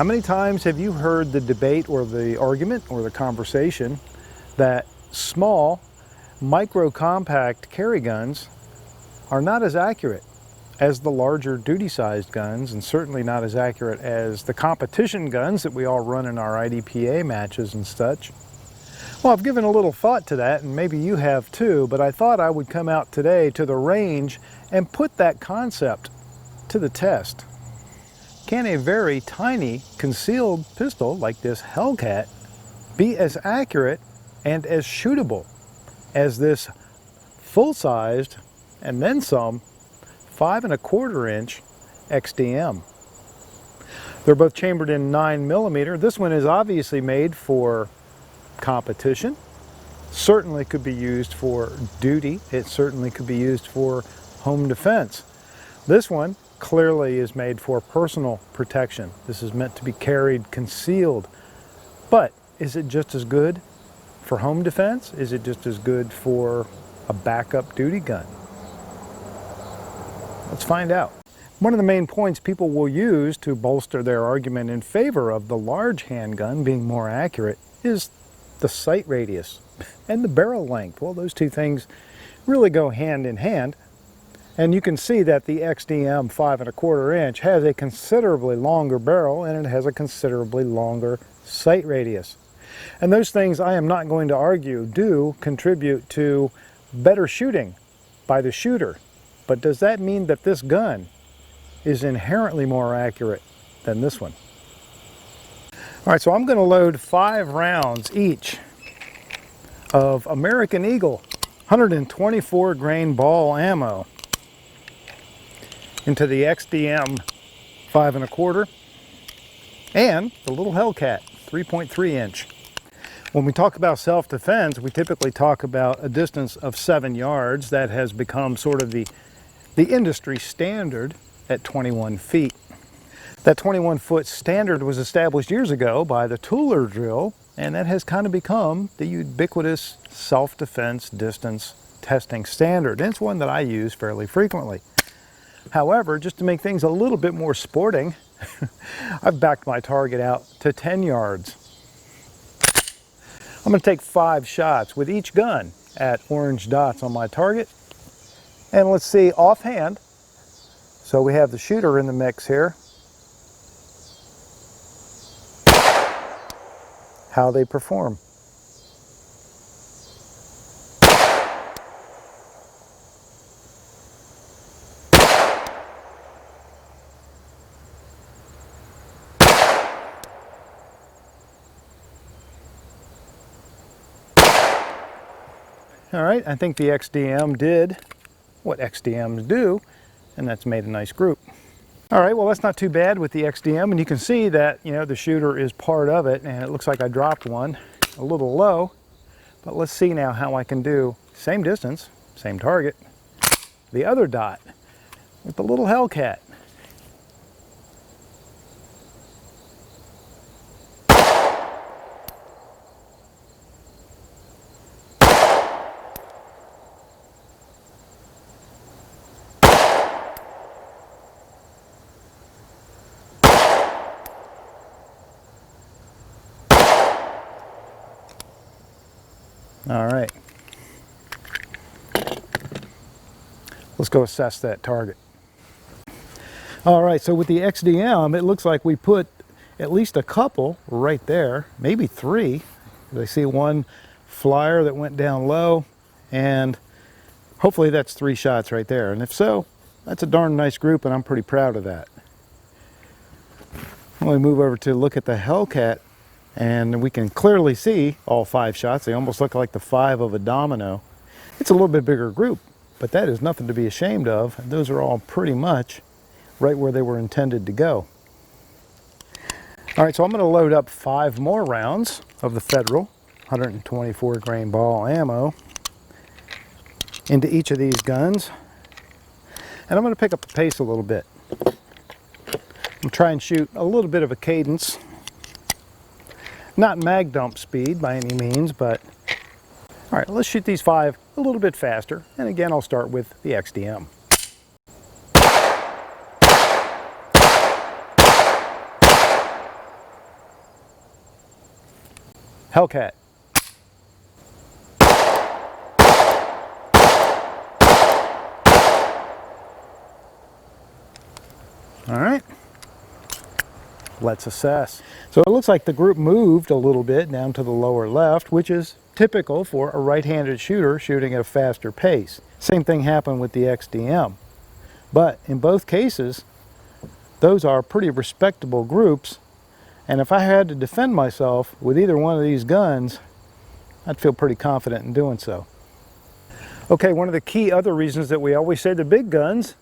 How many times have you heard the debate or the argument or the conversation that small, micro-compact carry guns are not as accurate as the larger duty-sized guns, and certainly not as accurate as the competition guns that we all run in our IDPA matches and such? Well, I've given a little thought to that, and maybe you have too, but I thought I would come out today to the range and put that concept to the test. Can a very tiny concealed pistol like this Hellcat be as accurate and as shootable as this full-sized and then some 5¼ inch XDM? They're both chambered in 9mm. This one is obviously made for competition. Certainly could be used for duty. It certainly could be used for home defense. This one clearly is made for personal protection. This is meant to be carried concealed. But is it just as good for home defense? Is it just as good for a backup duty gun? Let's find out. One of the main points people will use to bolster their argument in favor of the large handgun being more accurate is the sight radius and the barrel length. Well, those two things really go hand in hand. And you can see that the XDM 5¼ inch has a considerably longer barrel and it has a considerably longer sight radius. And those things, I am not going to argue, do contribute to better shooting by the shooter. But does that mean that this gun is inherently more accurate than this one? All right, so I'm going to load 5 rounds each of American Eagle 124 grain ball ammo into the XDM 5¼ and the little Hellcat 3.3 inch. When we talk about self-defense, we typically talk about a distance of 7 yards. That has become sort of the industry standard at 21 feet. That 21-foot standard was established years ago by the Tooler drill, and that has kind of become the ubiquitous self-defense distance testing standard. And it's one that I use fairly frequently. However, just to make things a little bit more sporting, I've backed my target out to 10 yards. I'm going to take 5 shots with each gun at orange dots on my target. And let's see offhand, so we have the shooter in the mix here, how they perform. All right, I think the XDM did what XDMs do, and that's made a nice group. All right, well, that's not too bad with the XDM, and you can see that, you know, the shooter is part of it, and it looks like I dropped one a little low, but let's see now how I can do same distance, same target, the other dot with the little Hellcat. All right, let's go assess that target. All right, so with the XDM, it looks like we put at least a couple right there, maybe 3. I see one flyer that went down low, and hopefully that's 3 shots right there. And if so, that's a darn nice group, and I'm pretty proud of that. When we move over to look at the Hellcat, and we can clearly see all 5 shots. They almost look like the 5 of a domino. It's a little bit bigger group, but that is nothing to be ashamed of. Those are all pretty much right where they were intended to go. All right, so I'm going to load up 5 more rounds of the Federal 124 grain ball ammo into each of these guns. And I'm going to pick up the pace a little bit. I'm going to try and shoot a little bit of a cadence. Not mag dump speed by any means, but all right, let's shoot these 5 a little bit faster. And again, I'll start with the XDM. Hellcat. All right, let's assess. So it looks like the group moved a little bit down to the lower left, which is typical for a right-handed shooter shooting at a faster pace. Same thing happened with the XDM. But in both cases, those are pretty respectable groups, and if I had to defend myself with either one of these guns, I'd feel pretty confident in doing so. Okay, one of the key other reasons that we always say the big guns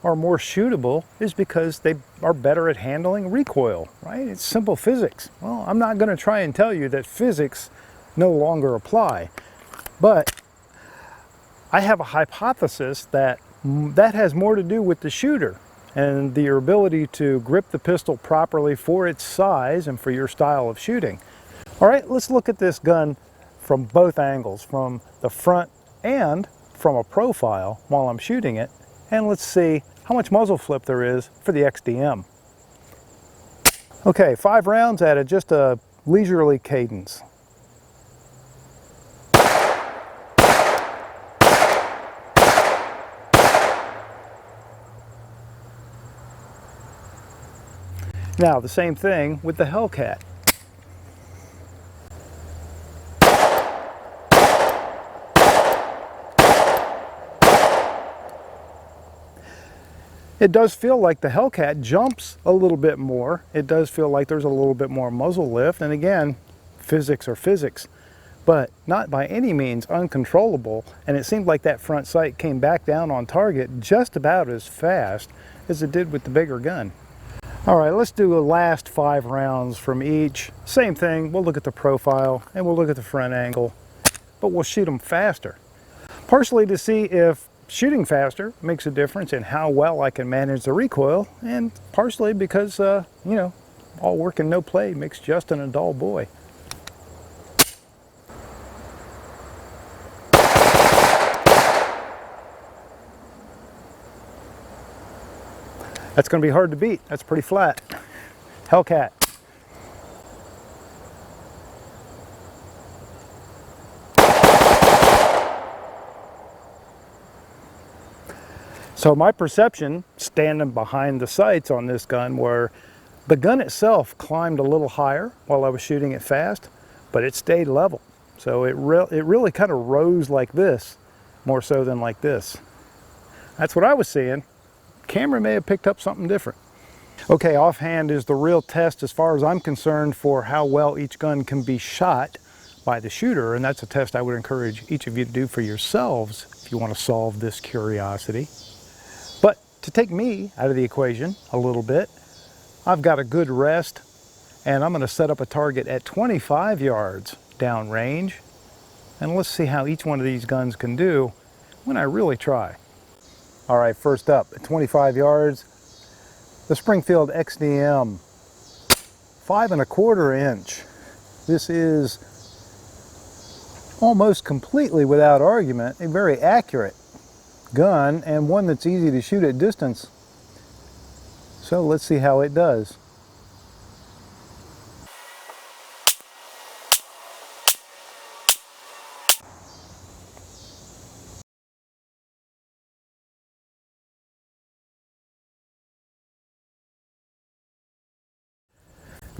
are more shootable is because they are better at handling recoil, right? It's simple physics. Well, I'm not going to try and tell you that physics no longer apply, but I have a hypothesis that that has more to do with the shooter and your ability to grip the pistol properly for its size and for your style of shooting. All right, let's look at this gun from both angles, from the front and from a profile while I'm shooting it, and let's see how much muzzle flip there is for the XDM. Okay, 5 rounds at just a leisurely cadence. Now, the same thing with the Hellcat. It does feel like the Hellcat jumps a little bit more. It does feel like there's a little bit more muzzle lift. And again, physics are physics, but not by any means uncontrollable. And it seemed like that front sight came back down on target just about as fast as it did with the bigger gun. All right, let's do a last 5 rounds from each. Same thing, we'll look at the profile and we'll look at the front angle, but we'll shoot them faster. Partially to see if shooting faster makes a difference in how well I can manage the recoil, and partially because, you know, all work and no play makes Justin a dull boy. That's going to be hard to beat. That's pretty flat. Hellcat. So my perception, standing behind the sights on this gun, were the gun itself climbed a little higher while I was shooting it fast, but it stayed level. So it really kind of rose like this, more so than like this. That's what I was seeing. Camera may have picked up something different. Okay, offhand is the real test as far as I'm concerned for how well each gun can be shot by the shooter, and that's a test I would encourage each of you to do for yourselves if you want to solve this curiosity. But to take me out of the equation a little bit, I've got a good rest, and I'm going to set up a target at 25 yards downrange, and let's see how each one of these guns can do when I really try. All right, first up, at 25 yards, the Springfield XDM, 5¼ inch. This is almost completely without argument a very accurate gun and one that's easy to shoot at distance. So let's see how it does.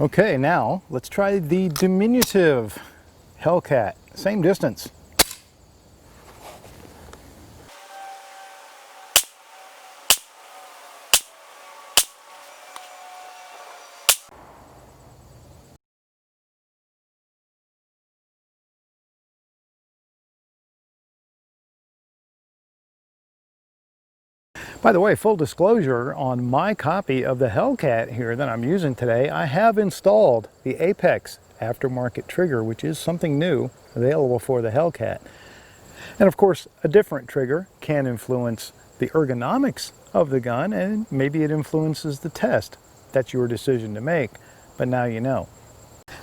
Okay, now let's try the diminutive Hellcat. Same distance. By the way, full disclosure, on my copy of the Hellcat here that I'm using today, I have installed the Apex aftermarket trigger, which is something new available for the Hellcat. And of course, a different trigger can influence the ergonomics of the gun, and maybe it influences the test. That's your decision to make, but now you know.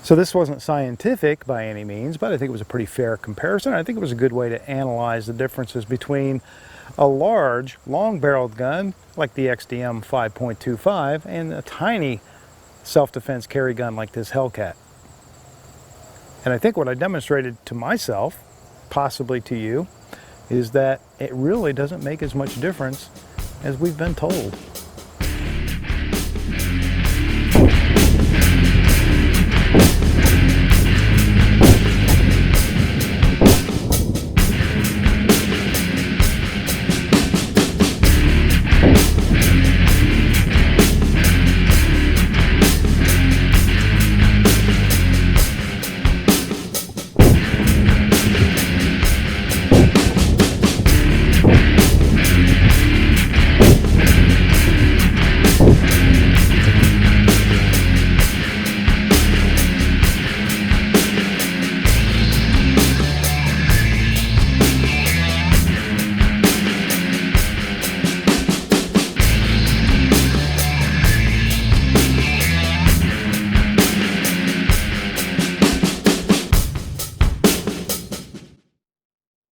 So this wasn't scientific by any means, but I think it was a pretty fair comparison. I think it was a good way to analyze the differences between a large, long-barreled gun like the XDM 5.25 and a tiny self-defense carry gun like this Hellcat. And I think what I demonstrated to myself, possibly to you, is that it really doesn't make as much difference as we've been told.